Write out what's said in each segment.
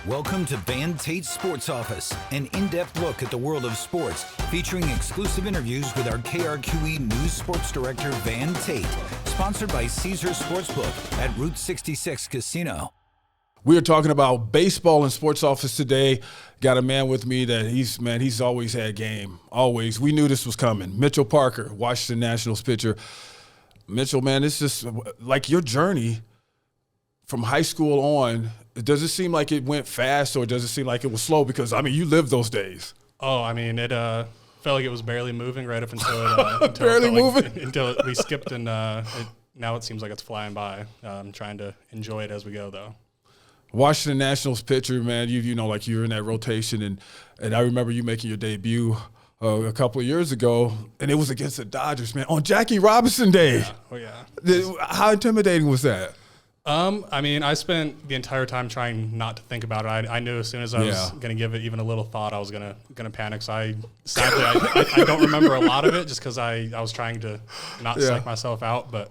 Welcome to Van Tate's Sports Office, an in-depth look at the world of sports, featuring exclusive interviews with our KRQE News Sports Director, Van Tate, sponsored by Caesars Sportsbook at Route 66 Casino. We are talking about baseball and sports office today. Got a man with me that he's always had game. Always. We knew this was coming. Mitchell Parker, Washington Nationals pitcher. Mitchell, man, it's just like your journey from high school on. Does it seem like it went fast or does it seem like it was slow? Because, I mean, you lived those days. Oh, I mean, it felt like it was barely moving right up until until we skipped, and now it seems like it's flying by. I'm trying to enjoy it as we go, though. Washington Nationals pitcher, man, you know, like you were in that rotation, and I remember you making your debut a couple of years ago, and it was against the Dodgers, man, on Jackie Robinson Day. Yeah. Oh, yeah. How intimidating was that? I mean, I spent the entire time trying not to think about it. I knew as soon as I was going to give it even a little thought, I was gonna panic. So I don't remember a lot of it just because I was trying to not psych myself out. But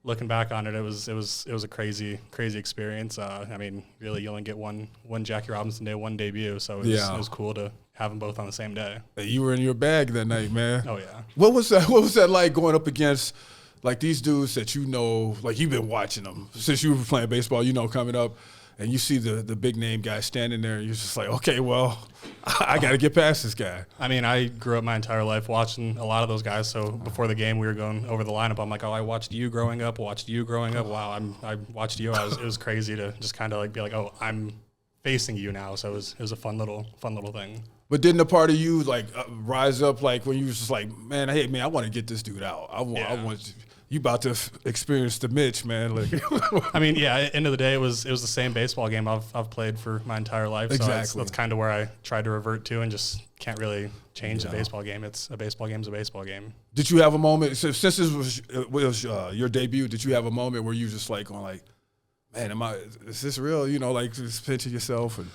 looking back on it, it was a crazy experience. I mean, really, you only get one Jackie Robinson Day, one debut, so it was cool to have them both on the same day. You were in your bag that night, man. Oh yeah. What was that like going up against? Like these dudes that you know, like you've been watching them since you were playing baseball, you know, coming up, and you see the big name guy standing there, and you're just like, okay, well, I got to get past this guy. I mean, I grew up my entire life watching a lot of those guys. So before the game, we were going over the lineup. I'm like, oh, I watched you growing up. Wow, I watched you. It was crazy to just kind of like be like, oh, I'm facing you now. So it was a fun little thing. But didn't a part of you like rise up like when you was just like, man, hey, man, I want to get this dude out. I want you about to experience the Mitch, man. Like, I mean, yeah. End of the day, it was the same baseball game I've played for my entire life. Exactly. So that's kind of where I tried to revert to, and just can't really change the baseball game. It's a baseball game's a baseball game. Did you have a moment since this was your debut? Did you have a moment where you just like going like, man, is this real? You know, like just pinching yourself and.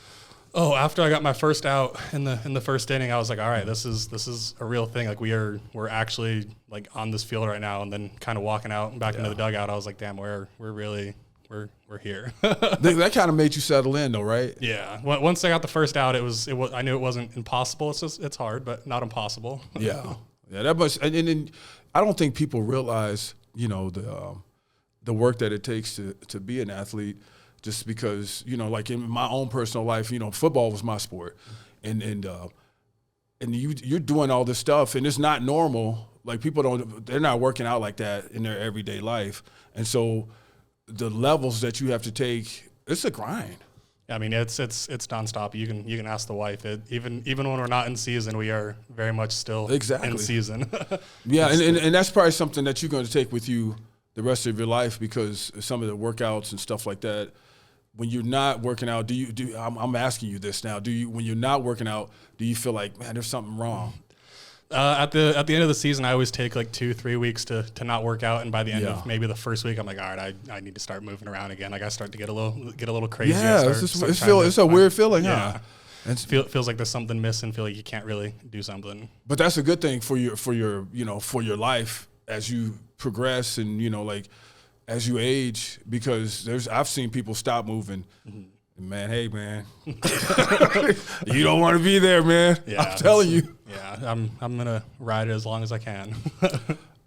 Oh, after I got my first out in the first inning, I was like, all right, this is a real thing. Like we're actually like on this field right now. And then kind of walking out and back into the dugout, I was like, damn, we're here. That kind of made you settle in though, right? Yeah. Once I got the first out, it was I knew it wasn't impossible. It's hard, but not impossible. Yeah. That much. And I don't think people realize, you know, the work that it takes to be an athlete. Just because, you know, like in my own personal life, you know, football was my sport, and you're doing all this stuff, and it's not normal. Like they're not working out like that in their everyday life, and so the levels that you have to take, it's a grind. I mean, it's nonstop. You can ask the wife. Even when we're not in season, we are very much still in season. Yeah, and that's probably something that you're going to take with you the rest of your life, because some of the workouts and stuff like that. When you're not working out, I'm asking you this now. When you're not working out, do you feel like, man, there's something wrong? At the end of the season, I always take like 2-3 weeks to not work out, and by the end of maybe the first week, I'm like, all right, I need to start moving around again. Like I start to get a little crazy. Yeah, it's a weird feeling, yeah. It feels like there's something missing. Feel like you can't really do something. But that's a good thing for your life as you progress and like. As you age, because I've seen people stop moving. Mm-hmm. Man, hey, man, you don't want to be there, man. Yeah, I'm telling you. Yeah, I'm gonna ride it as long as I can.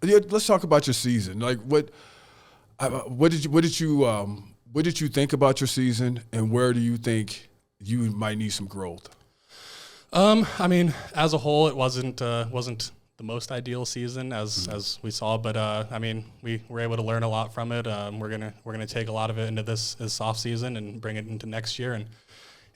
Let's talk about your season. Like, what did you think about your season, and where do you think you might need some growth? I mean, as a whole, it wasn't the most ideal season as we saw, but I mean, we were able to learn a lot from it. We're gonna take a lot of it into this off season and bring it into next year. And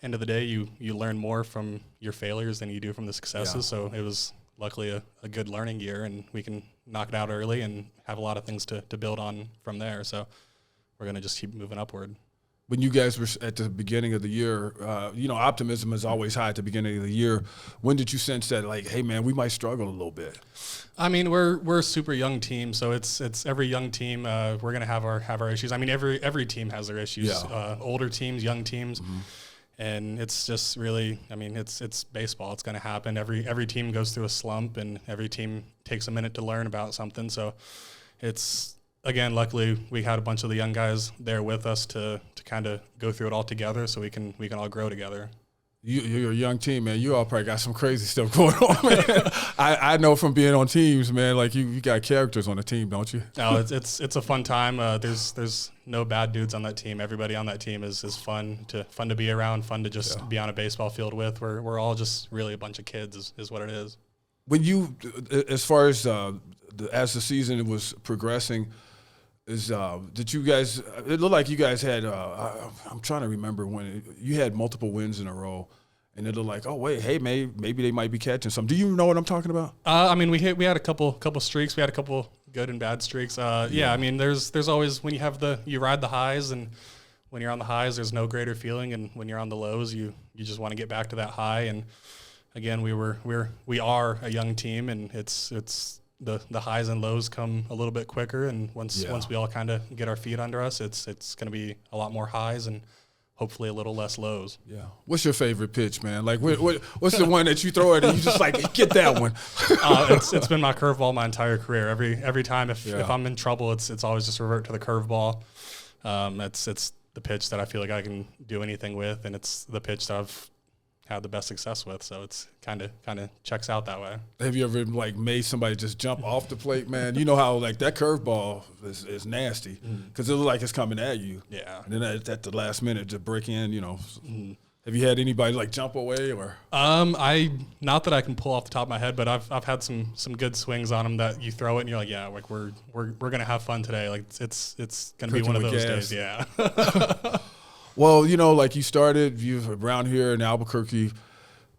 end of the day, you learn more from your failures than you do from the successes. Yeah. So it was luckily a good learning year, and we can knock it out early and have a lot of things to build on from there. So we're gonna just keep moving upward. When you guys were at the beginning of the year, optimism is always high at the beginning of the year. When did you sense that, like, hey, man, we might struggle a little bit? I mean, we're a super young team, so it's every young team. We're gonna have our issues. I mean, every team has their issues. Yeah. Older teams, young teams, and it's just really. I mean, it's baseball. It's gonna happen. Every team goes through a slump, and every team takes a minute to learn about something. So it's again, luckily we had a bunch of the young guys there with us to kind of go through it all together, so we can all grow together. You're a young team, man. You all probably got some crazy stuff going on, man. I know from being on teams, man. Like you got characters on the team, don't you? No, it's a fun time. There's no bad dudes on that team. Everybody on that team is fun to be around, fun to just be on a baseball field with. We're all just really a bunch of kids, is what it is. When you, as far as the season was progressing, did you guys? It looked like you guys had. I'm trying to remember when you had multiple wins in a row, and it looked like, oh wait, hey, maybe they might be catching some. Do you know what I'm talking about? I mean, we had a couple streaks. We had a couple good and bad streaks. Yeah, I mean, there's always when you ride the highs, and when you're on the highs, there's no greater feeling, and when you're on the lows, you just want to get back to that high. And again, we are a young team, and it's. The highs and lows come a little bit quicker, and once we all kind of get our feet under us, it's going to be a lot more highs and hopefully a little less lows. Yeah. What's your favorite pitch, man? Like, what's the one that you throw at and you just like get that one? It's been my curveball my entire career. Every time if I'm in trouble, it's always just revert to the curveball. It's the pitch that I feel like I can do anything with, and it's the pitch that I've had the best success with, so it's kind of checks out that way. Have you ever like made somebody just jump off the plate, man? You know how like that curveball is nasty because it looks like it's coming at you. Yeah. And then at the last minute to break in, you know. Have you had anybody like jump away or? I not that I can pull off the top of my head, but I've had some good swings on them that you throw it and you're like, yeah, like we're gonna have fun today. Like it's gonna be one of those days. Yeah. Well, you know, like you around here in Albuquerque,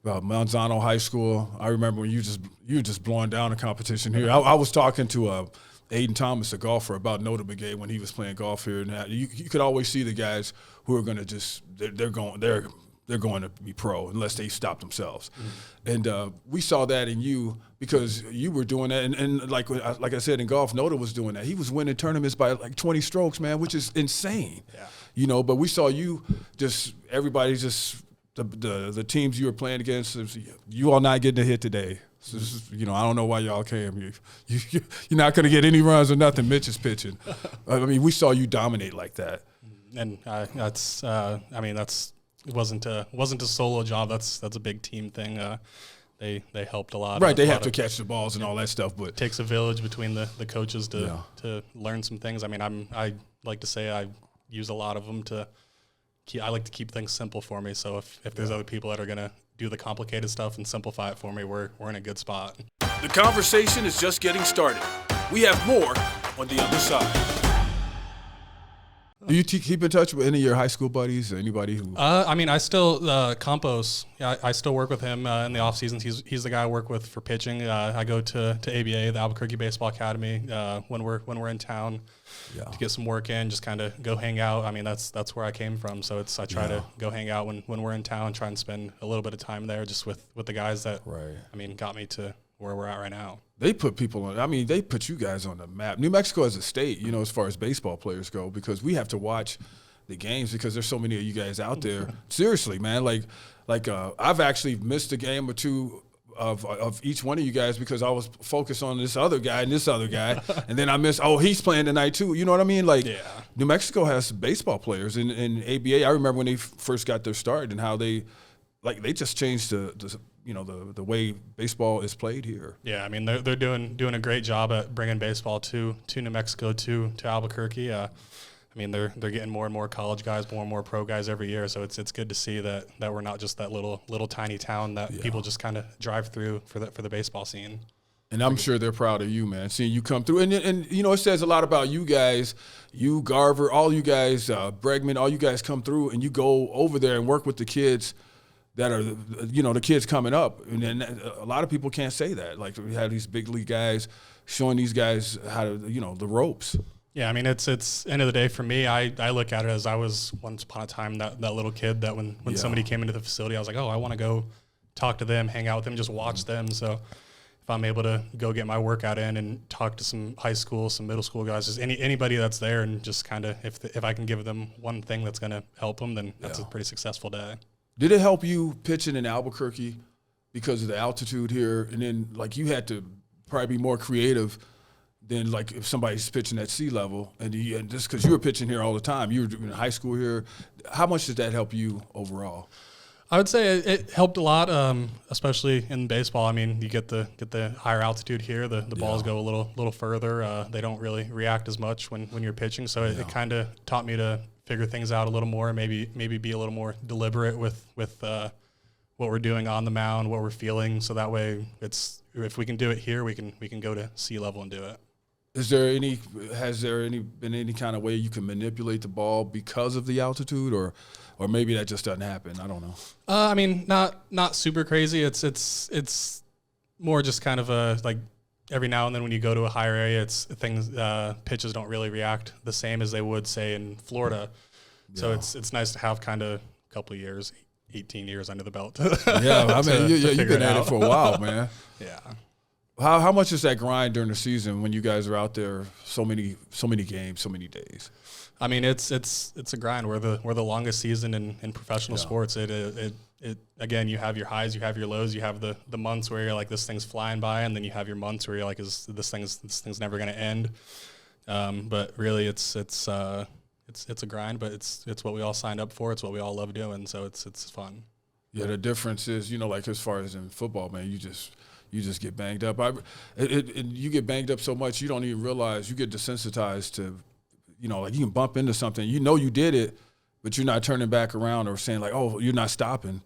Manzano High School. I remember when you were just blowing down the competition here. I was talking to Aiden Thomas, a golfer, about Notre Dame when he was playing golf here, and you could always see the guys who are going to just they're going to be pro unless they stop themselves. And we saw that in you because you were doing that, and like I said in golf, Notre was doing that. He was winning tournaments by like 20 strokes, man, which is insane. Yeah. You know, but we saw you everybody the teams you were playing against, you all not getting a hit today. So you know, I don't know why y'all came. You're not going to get any runs or nothing. Mitch is pitching. I mean, we saw you dominate like that. And that's it wasn't a solo job. That's a big team thing. They helped a lot. Right, they have to catch the balls and all that stuff. But it takes a village between the coaches to learn some things. I mean, I like to say I use a lot of them I like to keep things simple for me. So if there's other people that are going to do the complicated stuff and simplify it for me, we're in a good spot. The conversation is just getting started. We have more on the other side. Do you keep in touch with any of your high school buddies or anybody who? I mean, I still Campos. I still work with him in the off seasons. He's the guy I work with for pitching. I go to ABA, the Albuquerque Baseball Academy, when we're in town to get some work in. Just kind of go hang out. I mean, that's where I came from. So I try to go hang out when we're in town. Try and spend a little bit of time there, just with the guys that I mean got me to where we're at right now. They put people on. I mean, they put you guys on the map. New Mexico as a state, you know, as far as baseball players go, because we have to watch the games because there's so many of you guys out there. Seriously, man. Like I've actually missed a game or two of each one of you guys because I was focused on this other guy and this other guy, and then I missed. Oh, he's playing tonight too. You know what I mean? Like, New Mexico has baseball players in ABA. I remember when they first got their start and how they just changed the way baseball is played here. Yeah, I mean they're doing a great job at bringing baseball to New Mexico to Albuquerque. I mean they're getting more and more college guys, more and more pro guys every year. So it's good to see that we're not just that little tiny town that people just kind of drive through for the baseball scene. And I'm sure they're proud of you, man, seeing you come through. And you know, it says a lot about you guys, you, Garver, all you guys, Bregman, all you guys come through and you go over there and work with the kids that are, you know, the kids coming up. And then a lot of people can't say that. Like, we have these big league guys showing these guys how to, you know, the ropes. Yeah, I mean, it's end of the day for me, I look at it as I was once upon a time that little kid that when somebody came into the facility, I was like, oh, I want to go talk to them, hang out with them, just watch them. So if I'm able to go get my workout in and talk to some high school, some middle school guys, just anybody that's there, and just kind of if I can give them one thing that's going to help them, then that's a pretty successful day. Did it help you pitching in Albuquerque because of the altitude here? And then, like, you had to probably be more creative, than like if somebody's pitching at sea level, and just because you were pitching here all the time, you were in high school here. How much did that help you overall? I would say it helped a lot, especially in baseball. I mean, you get the higher altitude here. The balls go a little further. They don't really react as much when you're pitching. So it kind of taught me to figure things out a little more, maybe be a little more deliberate with what we're doing on the mound, what we're feeling. So that way, if we can do it here, we can go to sea level and do it. Has there been any kind of way you can manipulate the ball because of the altitude, or maybe that just doesn't happen? I don't know. I mean, not super crazy. It's more just kind of like every now and then when you go to a higher area, pitches don't really react the same as they would say in Florida. Yeah. So it's nice to have kind of a couple of years, 18 years under the belt. Yeah, I mean, you've been at it for a while, man. Yeah. How much is that grind during the season when you guys are out there so many games, so many days? I mean, it's a grind. We're the longest season in professional sports. It again, you have your highs, you have your lows, you have the months where you're like, this thing's flying by, and then you have your months where you're like, this thing's never going to end. But really, it's a grind, but it's what we all signed up for. It's what we all love doing. So it's fun. Yeah, the difference is, like as far as in football, man, you just get banged up. You get banged up so much you don't even realize. You get desensitized to, like you can bump into something. You did it, but you're not turning back around or saying like, oh, you're not stopping.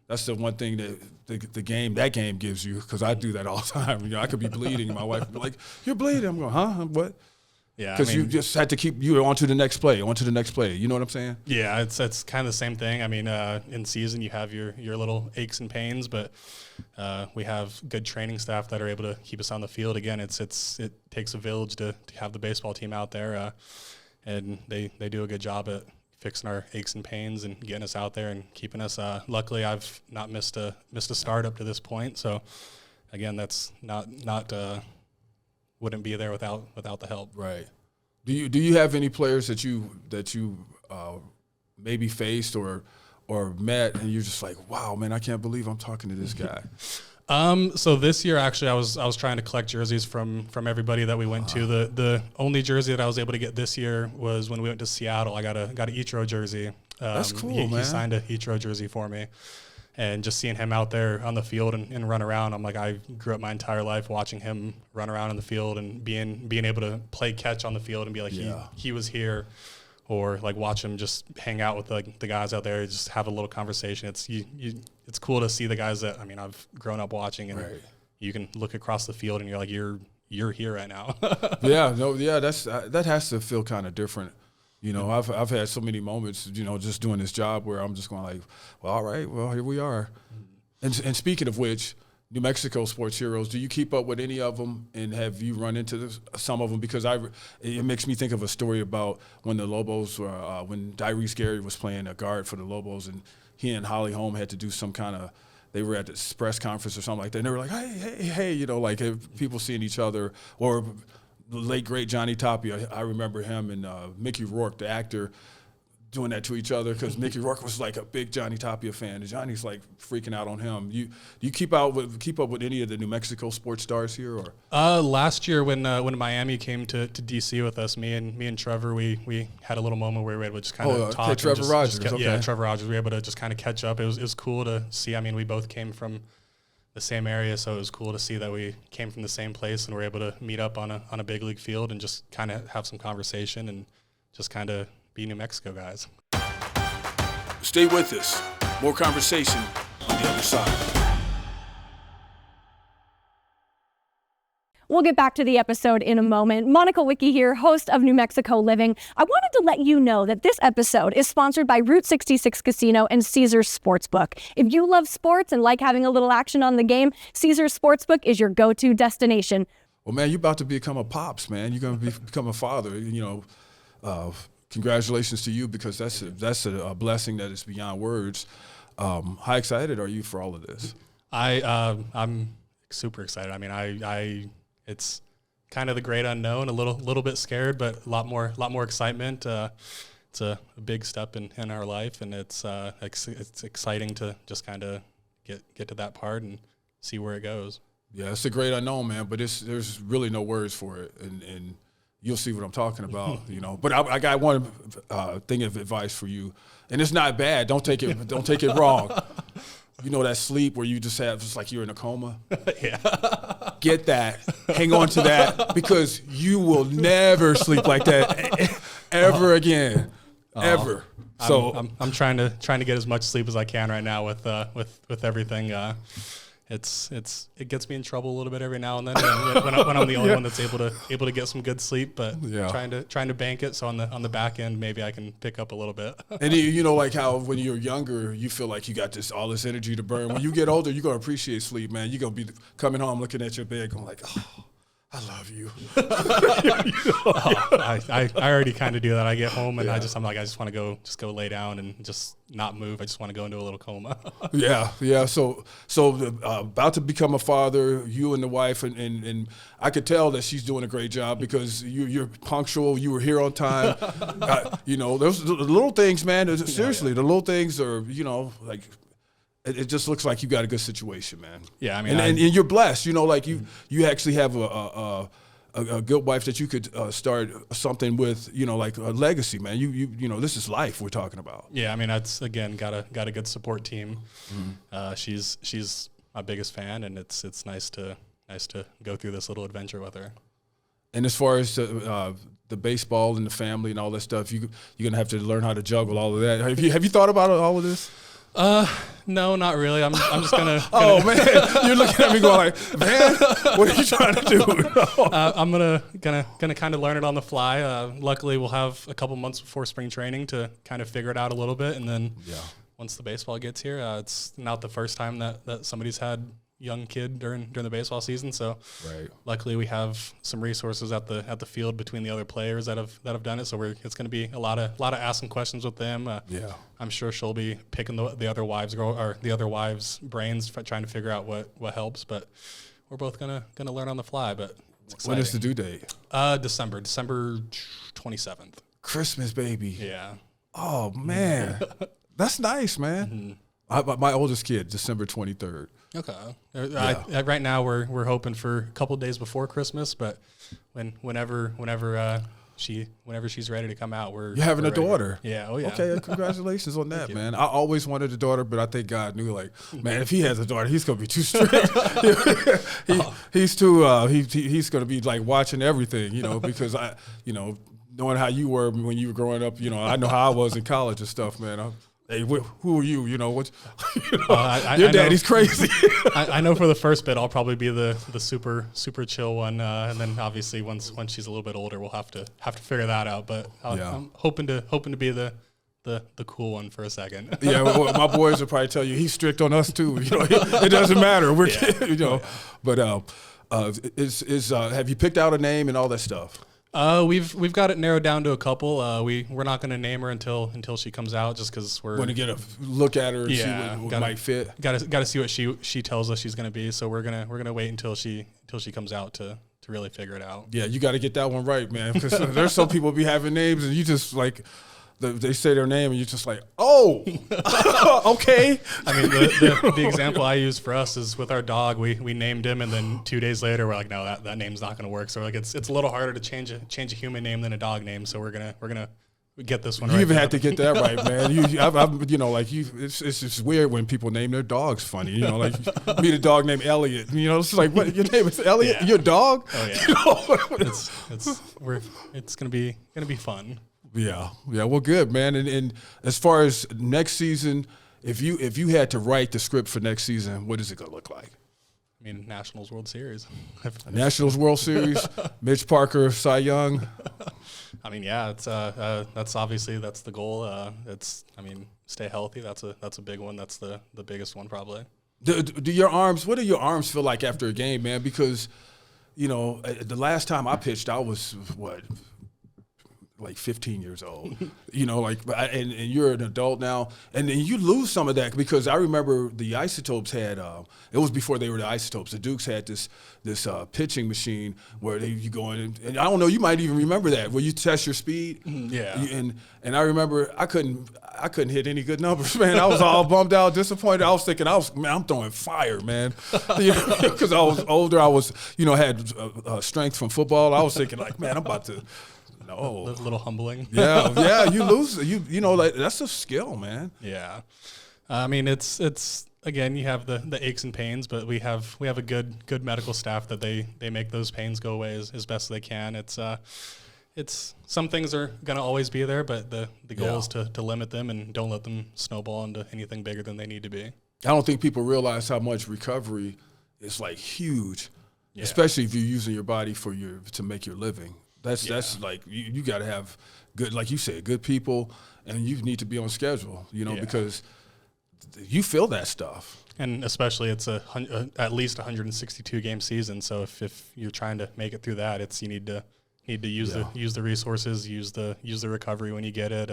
That's the one thing that the game gives you, because I do that all the time. I could be bleeding, and my wife would be like, "You're bleeding." I'm going, "Huh? What?" Yeah, because you just had to keep you on to the next play. You know what I'm saying? Yeah, it's kind of the same thing. I mean, in season you have your little aches and pains, but we have good training staff that are able to keep us on the field. Again, it takes a village to have the baseball team out there, and they do a good job at fixing our aches and pains and getting us out there and keeping us. Luckily, I've not missed a start up to this point. So, again, that's not wouldn't be there without the help. Right. Do you have any players that you maybe faced or met and you're just like, wow, man, I can't believe I'm talking to this guy? So this year, actually, I was trying to collect jerseys from everybody that we went to. The only jersey that I was able to get this year was when we went to Seattle. I got a Ichiro jersey. That's cool, man. He signed a Ichiro jersey for me. And just seeing him out there on the field and run around, I'm like, I grew up my entire life watching him run around in the field and being able to play catch on the field and be like, he was here. Or like watch him just hang out with the guys out there, just have a little conversation. It's cool to see the guys that I've grown up watching, and you can look across the field and you're like, you're here right now. That has to feel kind of different. I've had so many moments, just doing this job where I'm just going like, well, all right, well, here we are. And speaking of which, New Mexico sports heroes, do you keep up with any of them, and have you run into some of them? Because it makes me think of a story about when the Lobos were, when Dyrese Gary was playing a guard for the Lobos, and he and Holly Holm had to do some kind of, they were at this press conference or something like that, and they were like, hey, like people seeing each other. Or the late, great Johnny Tapia, I remember him and Mickey Rourke, the actor, doing that to each other, because Mickey Rourke was like a big Johnny Tapia fan, and Johnny's like freaking out on him. You keep up with any of the New Mexico sports stars here, or? Last year when Miami came to DC with us, me and Trevor, we had a little moment where we were able to just kind of talk. Trevor Rogers. Yeah, Trevor Rogers. We were able to just kind of catch up. It was cool to see. We both came from the same area, so it was cool to see that we came from the same place and were able to meet up on a big league field and just kind of have some conversation and just kind of be New Mexico guys. Stay with us. More conversation on the other side. We'll get back to the episode in a moment. Monica Wicki here, host of New Mexico Living. I wanted to let you know that this episode is sponsored by Route 66 Casino and Caesars Sportsbook. If you love sports and like having a little action on the game, Caesars Sportsbook is your go-to destination. Well, man, you're about to become a pops, man. You're going to become a father. Congratulations to you, because that's a blessing that is beyond words. How excited are you for all of this? I'm super excited. It's kind of the great unknown, a little bit scared, but a lot more excitement. It's a big step in our life, and it's exciting to just kind of get to that part and see where it goes. Yeah, it's a great unknown, man. But there's really no words for it, and you'll see what I'm talking about, you know. But I got one thing of advice for you, and it's not bad. Don't take it wrong. You know that sleep where you just like you're in a coma? Yeah. Get that. Hang on to that, because you will never sleep like that ever again. Ever. So I'm trying to get as much sleep as I can right now with everything. It gets me in trouble a little bit every now and then when I'm the only one that's able to get some good sleep. But trying to bank it so on the back end maybe I can pick up a little bit. And you know, like how when you're younger you feel like you got all this energy to burn. When you get older, you're gonna appreciate sleep, man. You're gonna be coming home looking at your bed going like, oh, I love you. I already kind of do that. I get home and I just want to go lay down and just not move. I just want to go into a little coma. Yeah. So about to become a father, you and the wife, and I could tell that she's doing a great job because you're punctual. You were here on time. You know, those the little things, man. Seriously, the little things are, you know, like. It just looks like you got a good situation, man. Yeah, I mean, and you're blessed. You know, like you actually have a good wife that you could start something with. You know, like a legacy, man. You know, this is life we're talking about. Yeah, I mean, that's again got a good support team. Mm-hmm. She's my biggest fan, and it's nice to go through this little adventure with her. And as far as the baseball and the family and all that stuff, you're gonna have to learn how to juggle all of that. Have you thought about all of this? No, not really. I'm just gonna. Oh man, you're looking at me going like, man, what are you trying to do? I'm gonna kind of learn it on the fly. Luckily, we'll have a couple months before spring training to kind of figure it out a little bit, and then once the baseball gets here, it's not the first time that somebody's had young kid during the baseball season. So luckily we have some resources at the field between the other players that have done it. So it's going to be a lot of asking questions with them. I'm sure she'll be picking the other wives' brains trying to figure out what helps. But we're both gonna learn on the fly. But it's exciting. When is the due date? December 27th. Christmas, baby. Yeah. Oh man, that's nice, man. Mm-hmm. My oldest kid, December 23rd. Okay. Right now we're hoping for a couple of days before Christmas, but whenever she's ready to come out, you're having a daughter. Yeah. Oh yeah. Okay. Congratulations on that, man. I always wanted a daughter, but I think God knew, like, man, if he has a daughter, he's gonna be too strict. He's too. He's gonna be like watching everything, you know, because knowing how you were when you were growing up, you know, I know how I was in college and stuff, man. Hey, who are you? You know what? Your daddy's crazy. I know for the first bit, I'll probably be the super chill one, and then obviously once she's a little bit older, we'll have to figure that out. But I'm hoping to be the cool one for a second. Yeah, well, my boys will probably tell you he's strict on us too. You know, it doesn't matter. We're you know, but have you picked out a name and all that stuff? We've got it narrowed down to a couple. We're not going to name her until she comes out, just because we're going to get a look at her and see what might fit. Got to see what she tells us she's going to be. So we're gonna wait until she comes out to really figure it out. Yeah, you got to get that one right, man. Because there's some people be having names and you just like. They say their name and you're just like, oh, okay. I mean, the example I use for us is with our dog. We named him, and then 2 days later we're like, no, that name's not going to work. So like it's a little harder to change a human name than a dog name. So we're gonna get this one right. You even had to get that right, man. It's just weird when people name their dogs funny. You know, like meet a dog named Elliot. You know, it's like, what? Your name is Elliot? Yeah. Your dog? Oh yeah. You know? It's gonna be fun. Yeah. Well, good, man. And as far as next season, if you had to write the script for next season, what is it gonna look like? I mean, Nationals World Series. Nationals World Series. Mitch Parker, Cy Young. I mean, yeah. It's that's the goal. Stay healthy. That's a big one. That's the biggest one probably. Do your arms? What do your arms feel like after a game, man? Because, you know, the last time I pitched, I was like 15 years old, you know, like, and you're an adult now, and then you lose some of that because I remember the Isotopes had, it was before they were the Isotopes. The Dukes had this pitching machine where you go in, and I don't know, you might even remember that, where you test your speed. Yeah. And I remember I couldn't hit any good numbers, man. I was all bummed out, disappointed. I was thinking, man, I'm throwing fire, man, because I was older. I was, you know, had strength from football. I was thinking like, man, I'm about to. No. A little humbling. Yeah, you lose. You know, like that's a skill, man. Yeah, I mean it's again, you have the aches and pains, but we have a good medical staff that they make those pains go away as best as they can. It's some things are gonna always be there, but the goal is to limit them and don't let them snowball into anything bigger than they need to be. I don't think people realize how much recovery is like huge, especially if you're using your body to make your living. That's like you got to have good, like you said, good people, and you need to be on schedule, you know, because you feel that stuff. And especially it's at least 162 game season. So if you're trying to make it through that, you need to use the resources, use the recovery when you get it.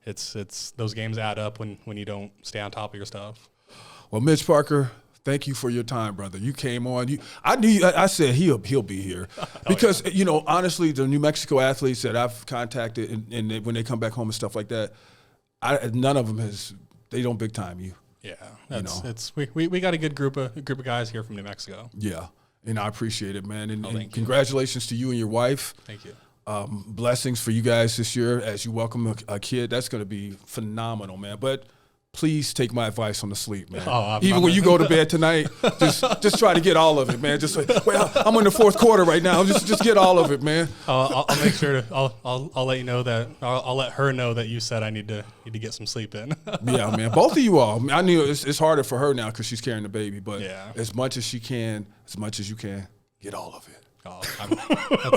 It's those games add up when you don't stay on top of your stuff. Well, Mitch Parker, thank you for your time, brother. You came on. I said he'll be here because you know, honestly, the New Mexico athletes that I've contacted and when they come back home and stuff like that, none of them they don't big time you. Yeah, we got a good group of guys here from New Mexico. Yeah, and I appreciate it, man. And congratulations to you and your wife. Thank you. Blessings for you guys this year as you welcome a kid. That's going to be phenomenal, man. But please take my advice on the sleep, man. Even when you go to bed tonight, just try to get all of it, man. Just like, well, I'm in the fourth quarter right now. Just get all of it, man. I'll make sure to. I'll let you know that. I'll let her know that you said I need to get some sleep in. Yeah, man. Both of you all. I knew it's harder for her now because she's carrying the baby, but as much as you can, get all of it. Oh,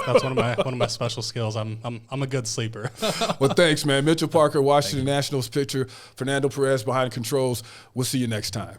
that's one of my special skills. I'm a good sleeper. Well, thanks, man. Mitchell Parker, Washington Nationals pitcher. Fernando Perez behind controls. We'll see you next time.